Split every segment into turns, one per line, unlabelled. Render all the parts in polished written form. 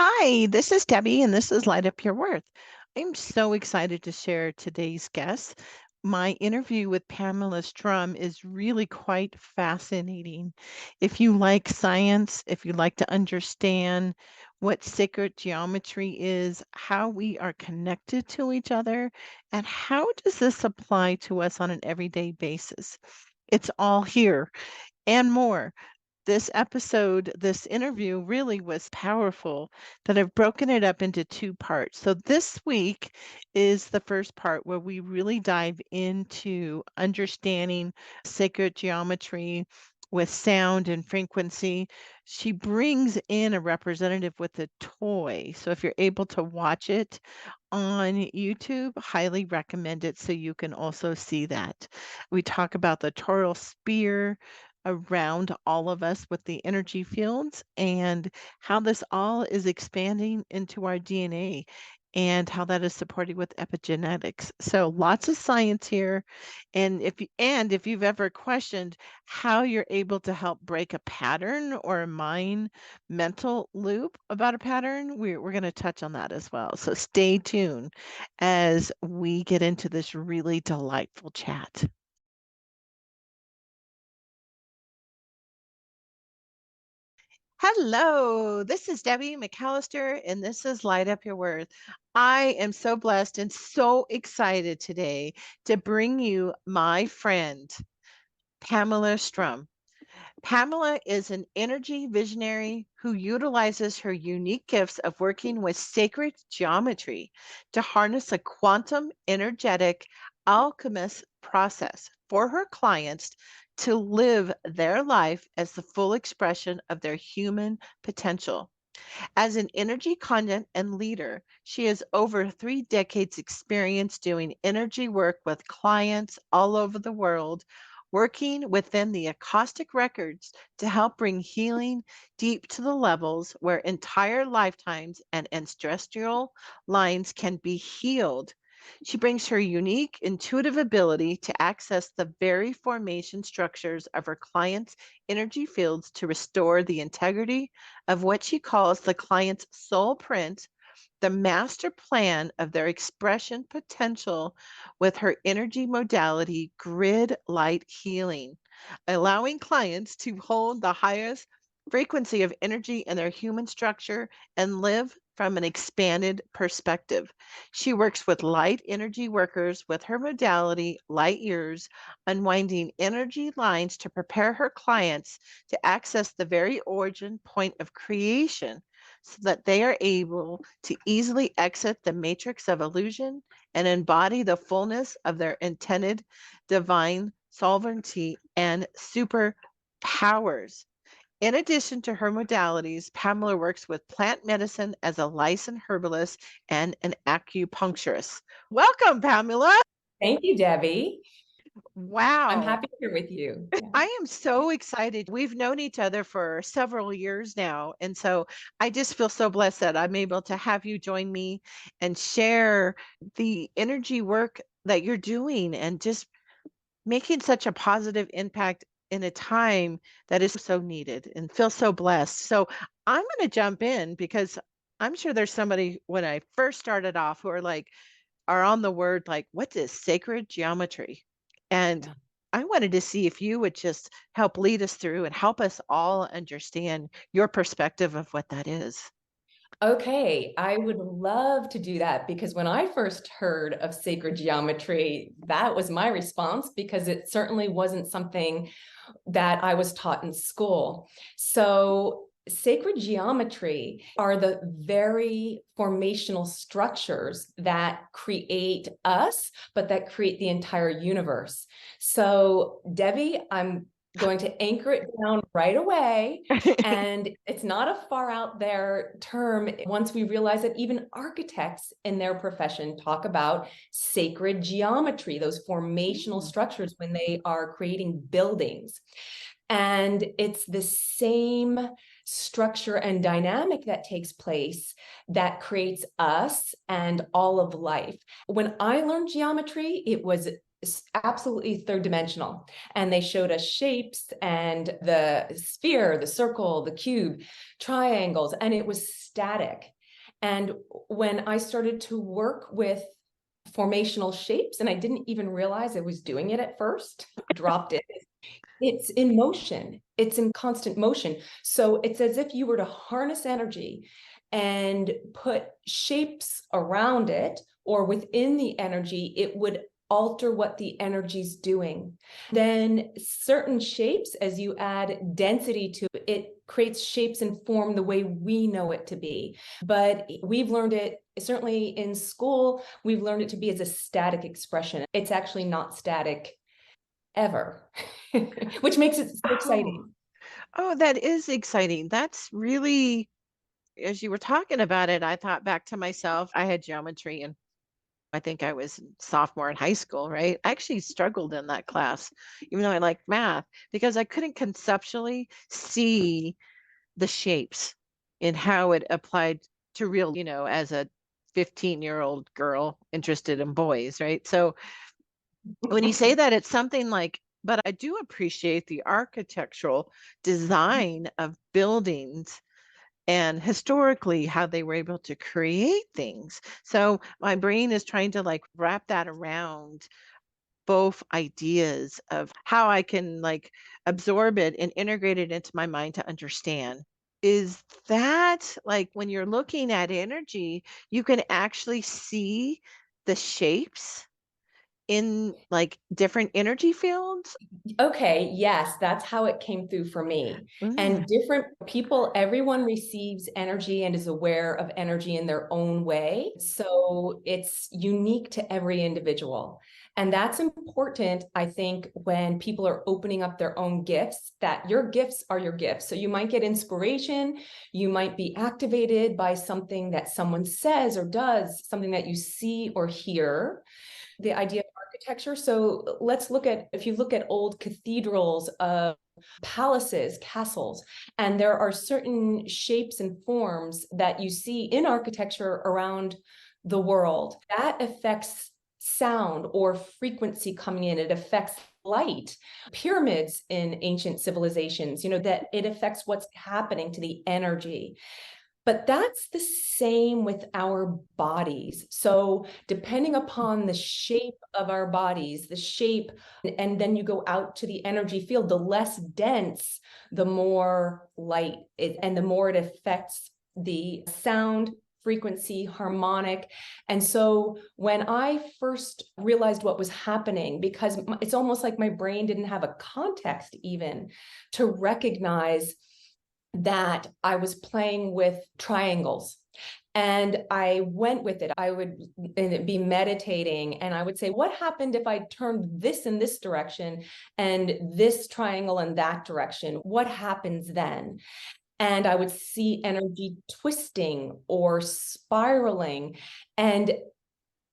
Hi, this is Debbie, and this is Light Up Your Worth. I'm so excited to share today's guest. My interview with Pamela Strum is really quite fascinating. If you like science, if you like to understand what sacred geometry is, how we are connected to each other, and how does this apply to us on an everyday basis, it's all here and more. This interview really was powerful that I've broken it up into two parts. So this week is the first part where we really dive into understanding sacred geometry with sound and frequency. She brings in a representative with a toy. So if you're able to watch it on YouTube, highly recommend it so you can also see that. We talk about the toral spear around all of us with the energy fields and how this all is expanding into our DNA and how that is supported with epigenetics. So lots of science here. And if you've ever questioned how you're able to help break a pattern or a mind mental loop about a pattern, we're going to touch on that as well. So stay tuned as we get into this really delightful chat. Hello, this is Debbie McAllister, and this is Light Up Your Worth. I am so blessed and so excited today to bring you my friend, Pamela Strum. Pamela is an energy visionary who utilizes her unique gifts of working with sacred geometry to harness a quantum energetic alchemist process for her clients to live their life as the full expression of their human potential. As an energy conduit and leader, she has over 3 decades experience doing energy work with clients all over the world, working within the Akashic Records to help bring healing deep to the levels where entire lifetimes and ancestral lines can be healed. She brings her unique intuitive ability to access the very formation structures of her clients' energy fields to restore the integrity of what she calls the client's soul print, the master plan of their expression potential with her energy modality, grid light healing, allowing clients to hold the highest frequency of energy in their human structure and live from an expanded perspective. She works with light energy workers with her modality, light years, unwinding energy lines to prepare her clients to access the very origin point of creation so that they are able to easily exit the matrix of illusion and embody the fullness of their intended divine sovereignty and superpowers. In addition to her modalities, Pamela works with plant medicine as a licensed herbalist and an acupuncturist. Welcome, Pamela.
Thank you, Debbie. I'm
Wow.
happy to be with you. Yeah.
I am so excited. We've known each other for several years now. And so I just feel so blessed that I'm able to have you join me and share the energy work that you're doing and just making such a positive impact in a time that is so needed and feel so blessed. So I'm going to jump in because I'm sure there's somebody when I first started off who are on the word like, what is sacred geometry? And
Yeah.
I wanted to see if you would just help lead us through and help us all understand your perspective of what that is.
Okay, I would love to do that because when I first heard of sacred geometry, that was my response because it certainly wasn't something that I was taught in school. So, sacred geometry are the very formational structures that create us, but that create the entire universe. So, Debbie, I'm going to anchor it down right away. And it's not a far out there term once we realize that even architects in their profession talk about sacred geometry, those formational
Mm,
structures when they are creating buildings. And it's the same structure and dynamic that takes place that creates us and all of life. When I learned geometry, it was absolutely third dimensional. And they showed us shapes and the sphere, the circle, the cube, triangles, and it was static. And when I started to work with formational shapes, and I didn't even realize I was doing it at first, dropped it. It's in motion. It's in constant motion. So it's as if you were to harness energy and put shapes around it or within the energy, it would alter what the energy's doing. Then certain shapes, as you add density to it, it creates shapes and form the way we know it to be. But we've learned it, certainly in school, we've learned it to be as a static expression. It's actually not static ever, which makes it so
Oh,
exciting.
oh, that is exciting. That's really, as you were talking about it, I thought back to myself. I had geometry and I think I was sophomore in high school, right? I actually struggled in that class, even though I liked math, because I couldn't conceptually see the shapes and how it applied to real, as a 15-year-old girl interested in boys, right? So when you say that, it's something like, but I do appreciate the architectural design of buildings and historically how they were able to create things. So my brain is trying to like wrap that around both ideas of how I can like absorb it and integrate it into my mind to understand. Is that like when you're looking at energy, you can actually see the shapes in like different energy fields?
Okay, yes, that's how it came through for me.
Mm,
And different people, everyone receives energy and is aware of energy in their own way. So it's unique to every individual. And that's important, I think, when people are opening up their own gifts, that your gifts are your gifts. So you might get inspiration, you might be activated by something that someone says or does, something that you see or hear, the idea of architecture. So let's look at, if you look at old cathedrals of palaces, castles, and there are certain shapes and forms that you see in architecture around the world that affects sound or frequency coming in. It affects light. Pyramids in ancient civilizations, that it affects what's happening to the energy. But that's the same with our bodies. So, depending upon the shape of our bodies, the shape, and then you go out to the energy field, the less dense, the more light, and the more it affects the sound, frequency, harmonic. And so, when I first realized what was happening, because it's almost like my brain didn't have a context even to recognize that I was playing with triangles. And I went with it. I would be meditating and I would say, what happened if I turned this in this direction and this triangle in that direction? What happens then? And I would see energy twisting or spiraling. And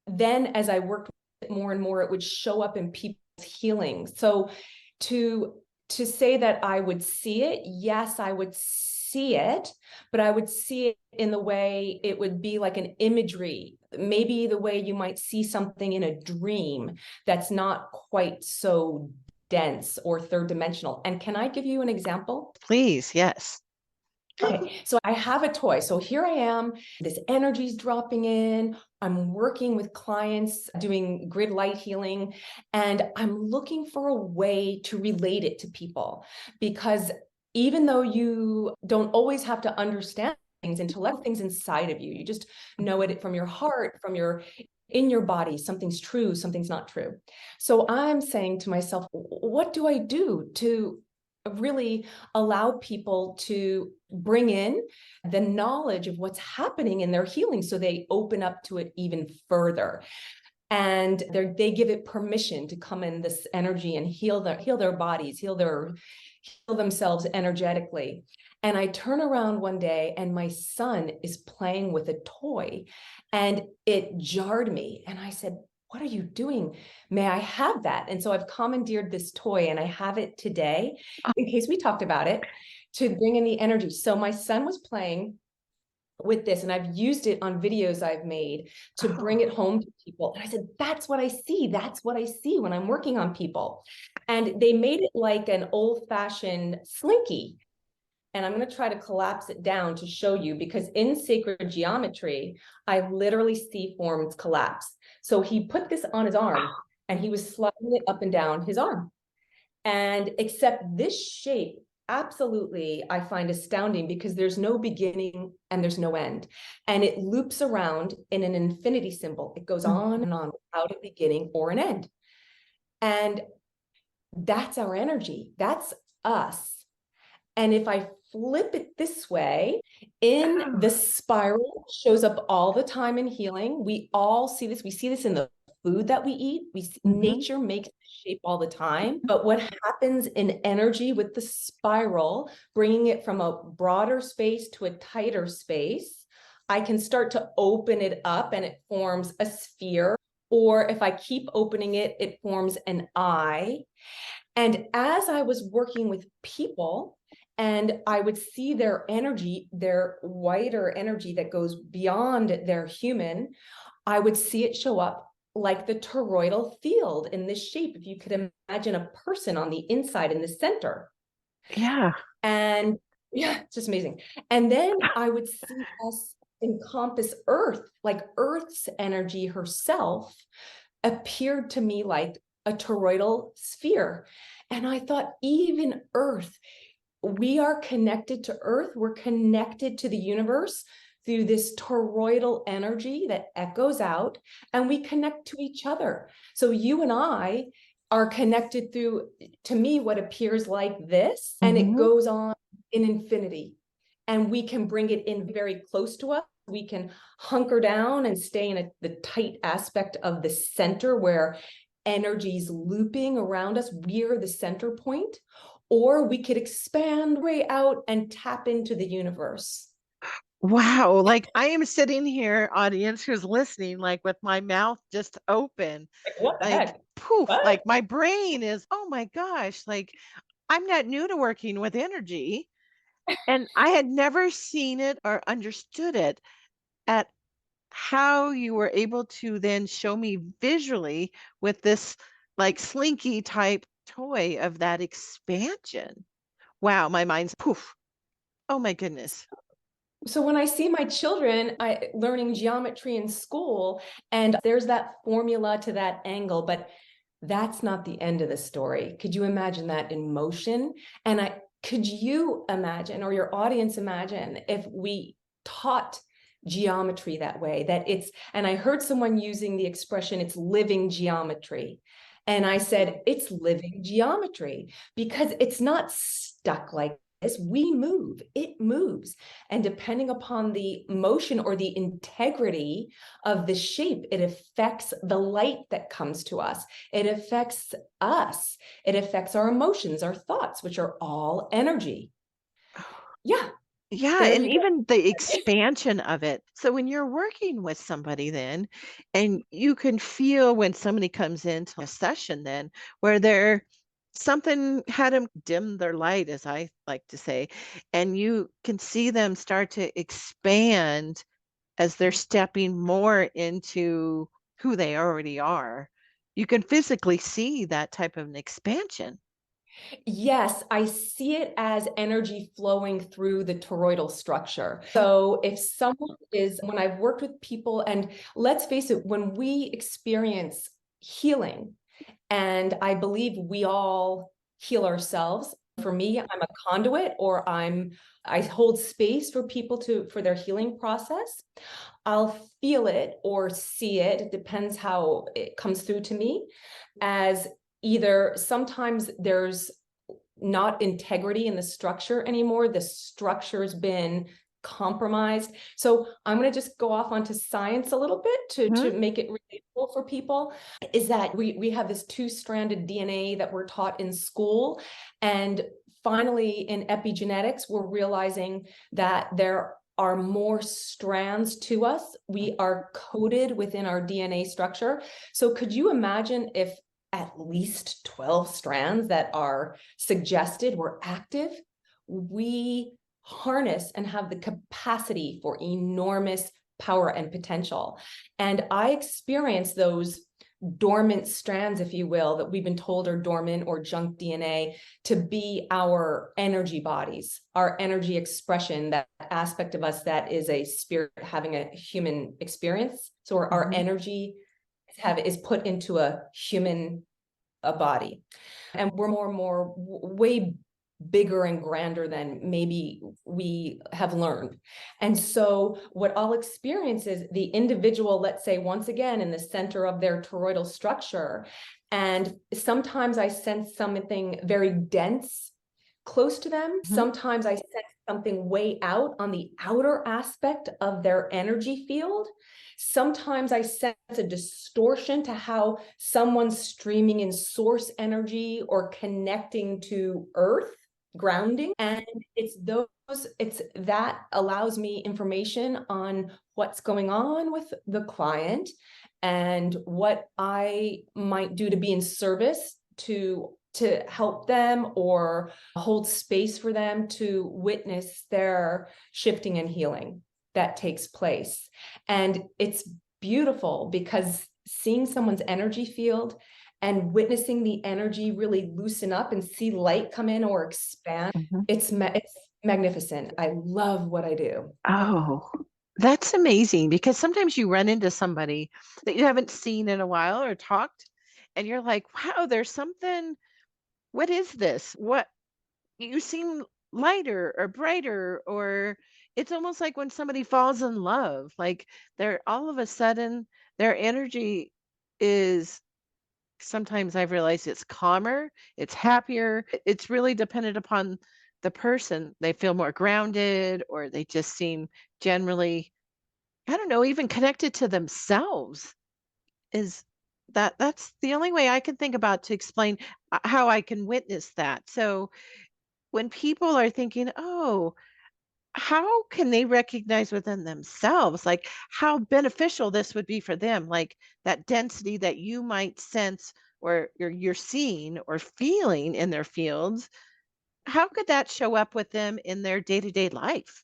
then as I worked with it more and more, it would show up in people's healing. So to to say that I would see it, yes, I would see it, but I would see it in the way it would be like an imagery, maybe the way you might see something in a dream that's not quite so dense or third dimensional. And can I give you an example?
please, yes.
Okay, so I have a toy. So here I am, this energy's dropping in. I'm working with clients doing grid light healing, and I'm looking for a way to relate it to people because even though you don't always have to understand things, intellect things inside of you, you just know it from your heart, from your in your body, something's true, something's not true. So I'm saying to myself, what do I do to really allow people to bring in the knowledge of what's happening in their healing so they open up to it even further, and they give it permission to come in this energy and heal their bodies, heal themselves energetically. And I turn around one day and my son is playing with a toy and it jarred me, and I said, what are you doing? May I have that? And so I've commandeered this toy and I have it today in case we talked about it, to bring in the energy. So my son was playing with this, and I've used it on videos I've made to bring
Oh,
it home to people. And I said, that's what I see. That's what I see when I'm working on people. And they made it like an old-fashioned slinky. And I'm going to try to collapse it down to show you, because in sacred geometry, I literally see forms collapse. So he put this on his arm and he was sliding it up and down his arm. And except this shape, absolutely, I find astounding, because there's no beginning and there's no end. And it loops around in an infinity symbol. It goes on and on without a beginning or an end. And that's our energy. That's us. And if I flip it this way, in
oh,
the spiral, shows up all the time in healing. We all see this. We see this in the food that we eat.
mhm.
Nature makes shape all the time. But what happens in energy with the spiral, bringing it from a broader space to a tighter space, I can start to open it up and it forms a sphere. Or if I keep opening it, it forms an eye. And as I was working with people, and I would see their energy, their wider energy that goes beyond their human, I would see it show up like the toroidal field in this shape. If you could imagine a person on the inside in the center.
Yeah.
And yeah, it's just amazing. And then I would see us encompass Earth, like Earth's energy herself appeared to me like a toroidal sphere. And I thought, even Earth, we are connected to Earth, we're connected to the universe through this toroidal energy that echoes out, and we connect to each other. So you and I are connected through, to me, what appears like this, and it
Mhm.
goes on in infinity. And we can bring it in very close to us. We can hunker down and stay in the tight aspect of the center where energy's looping around us. We're the center point. Or we could expand way out and tap into the universe.
Wow, like, I am sitting here, audience who's listening, like, with my mouth just open,
Like, what the
like,
heck?
poof,
What?
like, my brain is, "Oh my gosh," like, I'm not new to working with energy, and I had never seen it or understood it at how you were able to then show me visually with this, like, slinky type toy of that expansion. Wow, my mind's poof. Oh my goodness.
So when I see my children learning geometry in school, and there's that formula to that angle, but that's not the end of the story. Could you imagine that in motion? And could you imagine, or your audience imagine, if we taught geometry that way, that it's, and I heard someone using the expression, it's living geometry. And I said, it's living geometry, because it's not stuck like this. We move, it moves. And depending upon the motion or the integrity of the shape, it affects the light that comes to us. It affects us. It affects our emotions, our thoughts, which are all energy. Yeah,
Yeah,
there
and
you go.
even the expansion of it. So when you're working with somebody then, and you can feel when somebody comes into a session then where they're something had them dim their light, as I like to say, and you can see them start to expand as they're stepping more into who they already are. You can physically see that type of an expansion.
Yes, I see it as energy flowing through the toroidal structure. So if someone is, when I've worked with people, and let's face it, when we experience healing, and I believe we all heal ourselves. For me, I'm a conduit, or I hold space for people for their healing process. I'll feel it or see it. It depends how it comes through to me, as either sometimes there's not integrity in the structure anymore. The structure's been compromised. So I'm going to just go off onto science a little bit to
Mhm.
make it relatable for people, is that we have this two-stranded DNA that we're taught in school. And finally, in epigenetics, we're realizing that there are more strands to us. We are coded within our DNA structure. So could you imagine if at least 12 strands that are suggested were active? We harness and have the capacity for enormous power and potential. And I experience those dormant strands, if you will, that we've been told are dormant or junk DNA, to be our energy bodies, our energy expression, that aspect of us that is a spirit having a human experience. So our energy is put into a human body. And we're more and more way bigger and grander than maybe we have learned. And so what I'll experience is the individual, let's say, once again, in the center of their toroidal structure. And sometimes I sense something very dense close to them. Sometimes I sense something way out on the outer aspect of their energy field. Sometimes I sense a distortion to how someone's streaming in source energy or connecting to earth, grounding. And it's that allows me information on what's going on with the client and what I might do to be in service to help them or hold space for them to witness their shifting and healing that takes place. And it's beautiful because seeing someone's energy field and witnessing the energy really loosen up and see light come in or expand, it's magnificent. I love what I do.
Oh, that's amazing, because sometimes you run into somebody that you haven't seen in a while or talked, and you're like, wow, there's something. What is this? What, you seem lighter or brighter, or it's almost like when somebody falls in love, like they're all of a sudden their energy is, sometimes I've realized it's calmer, it's happier. It's really dependent upon the person. They feel more grounded, or they just seem generally, I don't know, even connected to themselves. Is that's the only way I can think about to explain how I can witness that. So when people are thinking, "Oh, how can they recognize within themselves, like, how beneficial this would be for them?" Like, that density that you might sense, or you're seeing or feeling in their fields, how could that show up with them in their day-to-day life?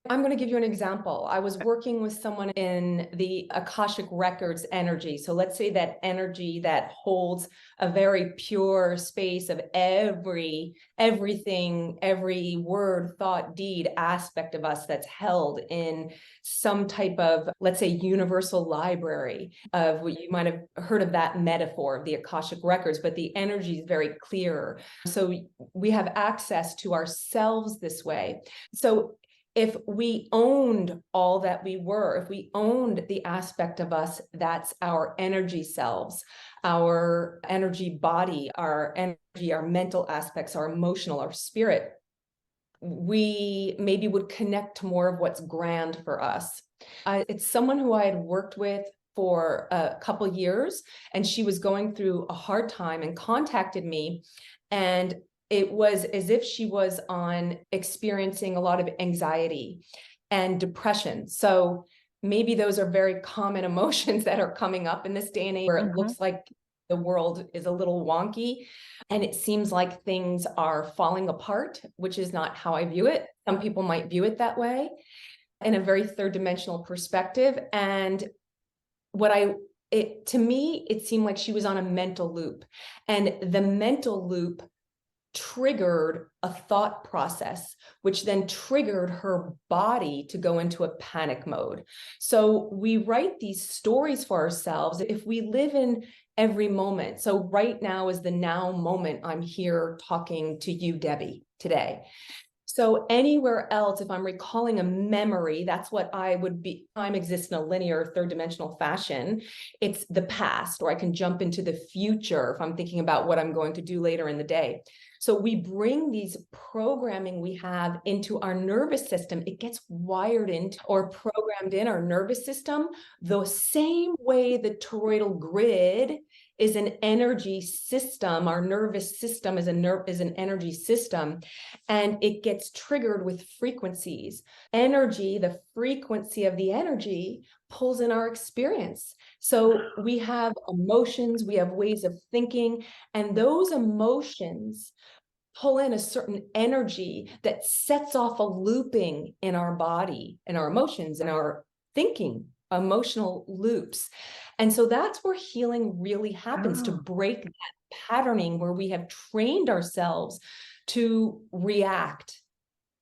I'm going to give you an example. I was working with someone in the Akashic Records energy. So let's say that energy that holds a very pure space of everything, every word, thought, deed, aspect of us that's held in some type of, let's say, universal library of what you might have heard of, that metaphor of the Akashic Records, but the energy is very clear. So we have access to ourselves this way. So if we owned all that we were, if we owned the aspect of us that's our energy selves, our energy body, our energy, our mental aspects, our emotional, our spirit, we maybe would connect to more of what's grand for us. It's someone who I had worked with for a couple years, and she was going through a hard time and contacted me. And it was as if she was experiencing a lot of anxiety and depression. So maybe those are very common emotions that are coming up in this day and age, where it looks like the world is a little wonky and it seems like things are falling apart, which is not how I view it. Some people might view it that way in a very third dimensional perspective. And to me, it seemed like she was on a mental loop, and the mental loop triggered a thought process, which then triggered her body to go into a panic mode. So we write these stories for ourselves if we live in every moment. So right now is the now moment. I'm here talking to you, Debbie, today. So anywhere else, if I'm recalling a memory, that's what I would be. Time exists in a linear third dimensional fashion. It's the past, or I can jump into the future if I'm thinking about what I'm going to do later in the day. So we bring these programming we have into our nervous system. It gets wired into or programmed in our nervous system the same way the toroidal grid is an energy system. Our nervous system is an energy system, and it gets triggered with frequencies. Energy, the frequency of the energy, pulls in our experience. So we have emotions, we have ways of thinking, and those emotions pull in a certain energy that sets off a looping in our body, in our emotions, in our thinking, emotional loops. And so that's where healing really happens, to
Oh.
break that patterning where we have trained ourselves to react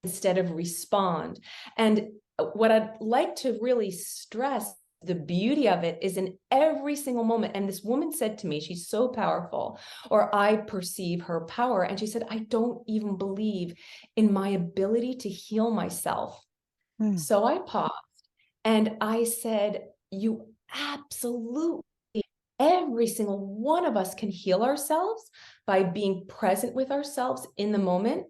instead of respond. And what I'd like to really stress, the beauty of it is in every single moment. And this woman said to me, she's so powerful, or I perceive her power. And she said, I don't even believe in my ability to heal myself.
Mm.
So I paused and I said, you absolutely, every single one of us can heal ourselves by being present with ourselves in the moment.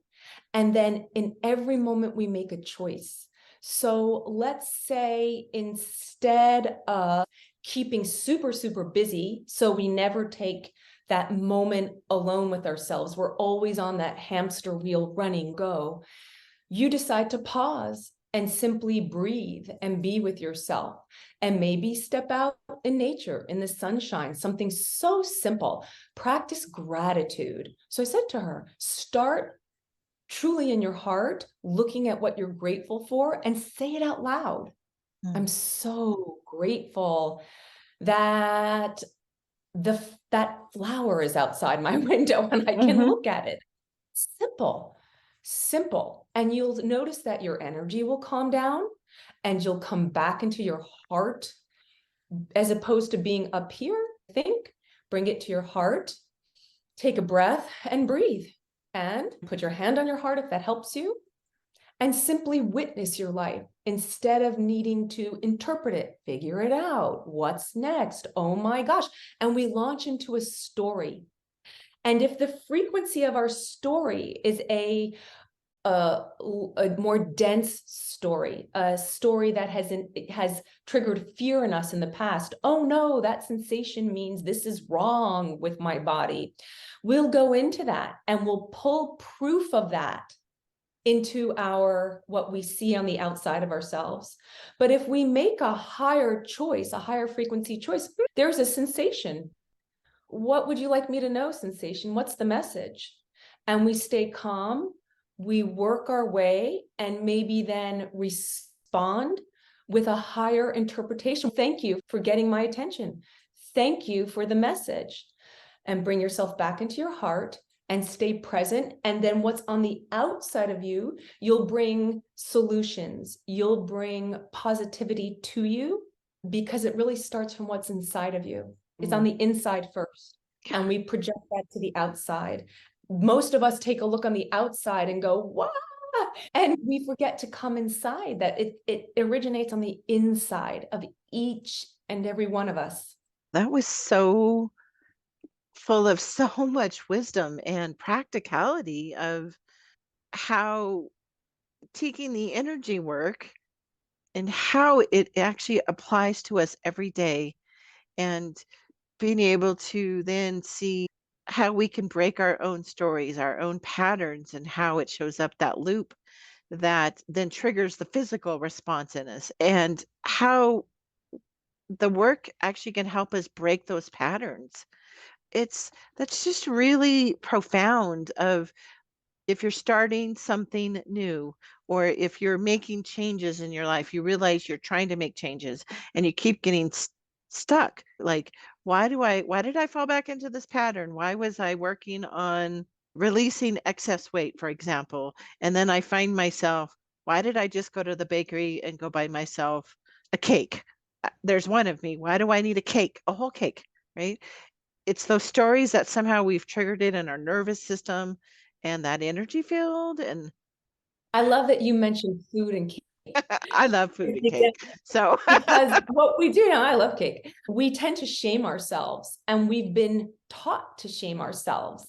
And then in every moment, we make a choice. So let's say instead of keeping super, super busy, so we never take that moment alone with ourselves, we're always on that hamster wheel running, go. You decide to pause and simply breathe and be with yourself, and maybe step out in nature, in the sunshine, something so simple. Practice gratitude. So I said to her, start truly in your heart, looking at what you're grateful for, and say it out loud. I'm
Mm.
so grateful that that flower is outside my window and I can
Mhm.
look at it. Simple, simple. And you'll notice that your energy will calm down and you'll come back into your heart, as opposed to being up here. Think, bring it to your heart, take a breath and breathe. And put your hand on your heart if that helps you, and simply witness your life instead of needing to interpret it, figure it out. What's next? Oh my gosh. And we launch into a story. And if the frequency of our story is a more dense story, a story that has triggered fear in us in the past. Oh no, that sensation means this is wrong with my body. We'll go into that and we'll pull proof of that into our what we see on the outside of ourselves. But if we make a higher choice, a higher frequency choice, there's a sensation. What would you like me to know, sensation? What's the message? And we stay calm, we work our way, and maybe then respond with a higher interpretation. Thank you for getting my attention. Thank you for the message. And bring yourself back into your heart and stay present. And then what's on the outside of you, you'll bring solutions, you'll bring positivity to you, because it really starts from what's inside of you. It's on
Mm.
the inside first,
Yeah.
and we project that to the outside. Most of us take a look on the outside and go, wow, and we forget to come inside, that it originates on the inside of each and every one of us.
That was so full of so much wisdom and practicality of how taking the energy work and how it actually applies to us every day, and being able to then see how we can break our own stories, our own patterns, and how it shows up that loop that then triggers the physical response in us, and how the work actually can help us break those patterns. It's That's just really profound of, if you're starting something new, or if you're making changes in your life, you realize you're trying to make changes and you keep getting stuck. Like, why did I fall back into this pattern? Why was I working on releasing excess weight, for example? And then I find myself, why did I just go to the bakery and go buy myself a cake? There's one of me. Why do I need a cake? A whole cake, right? It's those stories that somehow we've triggered it in our nervous system and that energy field. And
I love that you mentioned food and cake.
I love food and cake. So
Because what we do now, I love cake. We tend to shame ourselves, and we've been taught to shame ourselves,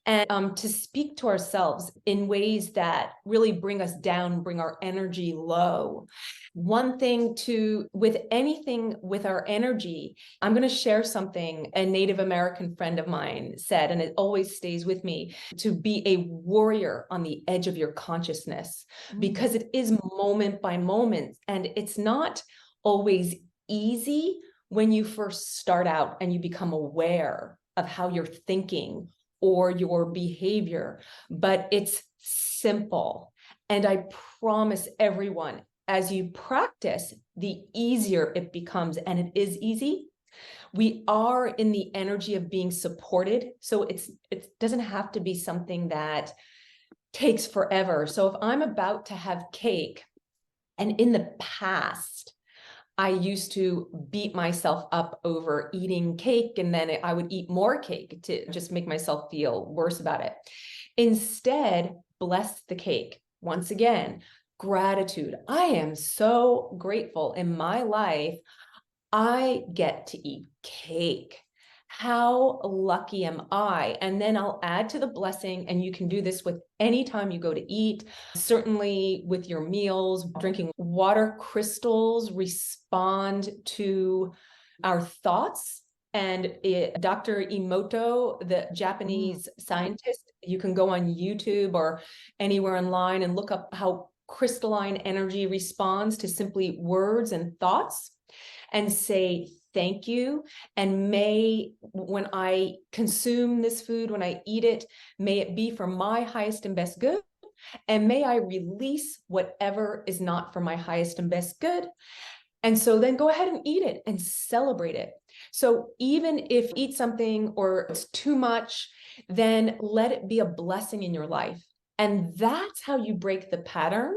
and to speak to ourselves in ways that really bring us down, bring our energy low. One thing to, with anything with our energy, I'm going to share something a Native American friend of mine said, and it always stays with me: to be a warrior on the edge of your consciousness,
Mm.
because it is moment by moment, and it's not always easy when you first start out and you become aware of how you're thinking or your behavior, but it's simple. And I promise everyone, as you practice, the easier it becomes, and it is easy. We are in the energy of being supported. So it doesn't have to be something that takes forever. So if I'm about to have cake, and in the past, I used to beat myself up over eating cake, and then I would eat more cake to just make myself feel worse about it. Instead, bless the cake. Once again, gratitude. I am so grateful in my life I get to eat cake. How lucky am I? And then I'll add to the blessing, and you can do this with any time you go to eat, certainly with your meals. Drinking water crystals respond to our thoughts. And Dr. Emoto, the Japanese scientist, you can go on YouTube or anywhere online and look up how crystalline energy responds to simply words and thoughts, and say thank you. And may, when I consume this food, when I eat it, may it be for my highest and best good. And may I release whatever is not for my highest and best good. And so then go ahead and eat it and celebrate it. So even if you eat something or it's too much, then let it be a blessing in your life. And that's how you break the pattern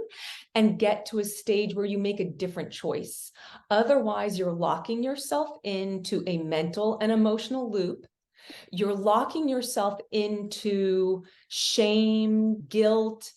and get to a stage where you make a different choice. Otherwise, you're locking yourself into a mental and emotional loop. You're locking yourself into shame, guilt,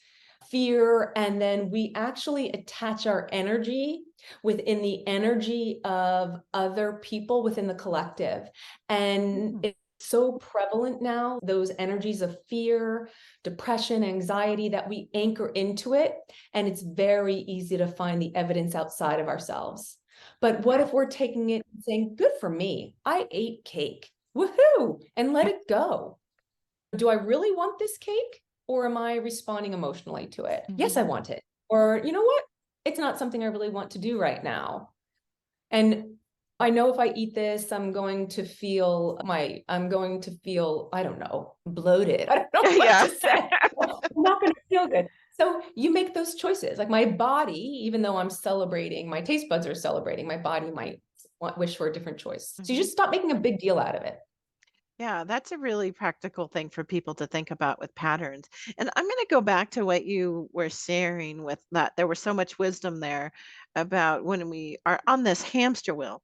fear, and then we actually attach our energy within the energy of other people within the collective. And it's so prevalent now, those energies of fear, depression, anxiety, that we anchor into it. And it's very easy to find the evidence outside of ourselves. But what if we're taking it and saying, good for me, I ate cake, woohoo, and let it go. Do I really want this cake, or am I responding emotionally to it? Yes, I want it. Or, you know what? It's not something I really want to do right now. And I know if I eat this, I'm going to feel, I don't know, bloated. I don't know what
Yeah.
to say. I'm not going to feel good. So you make those choices. Like my body, even though I'm celebrating, my taste buds are celebrating, my body might wish for a different choice. So you just stop making a big deal out of it.
Yeah, that's a really practical thing for people to think about with patterns. And I'm going to go back to what you were sharing with that. There was so much wisdom there about when we are on this hamster wheel.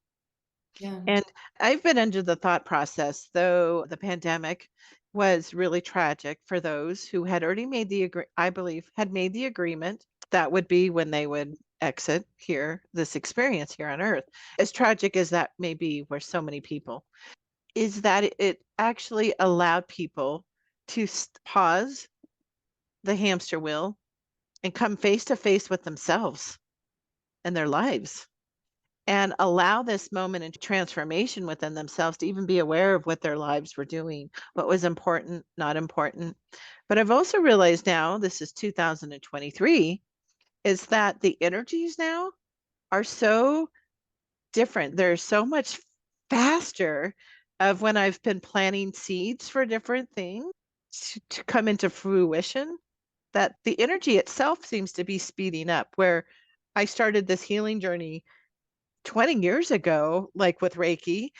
Yeah.
And I've been under the thought process, though the pandemic was really tragic for those who had already made I believe, had made the agreement that would be when they would exit here, this experience here on Earth. As tragic as that may be, where so many people, is that it actually allowed people to pause the hamster wheel and come face to face with themselves and their lives, and allow this moment and transformation within themselves to even be aware of what their lives were doing, what was important, not important. But I've also realized now, this is 2023, is that the energies now are so different. They're so much faster of when I've been planting seeds for different things to come into fruition, that the energy itself seems to be speeding up. Where I started this healing journey 20 years ago, like with Reiki,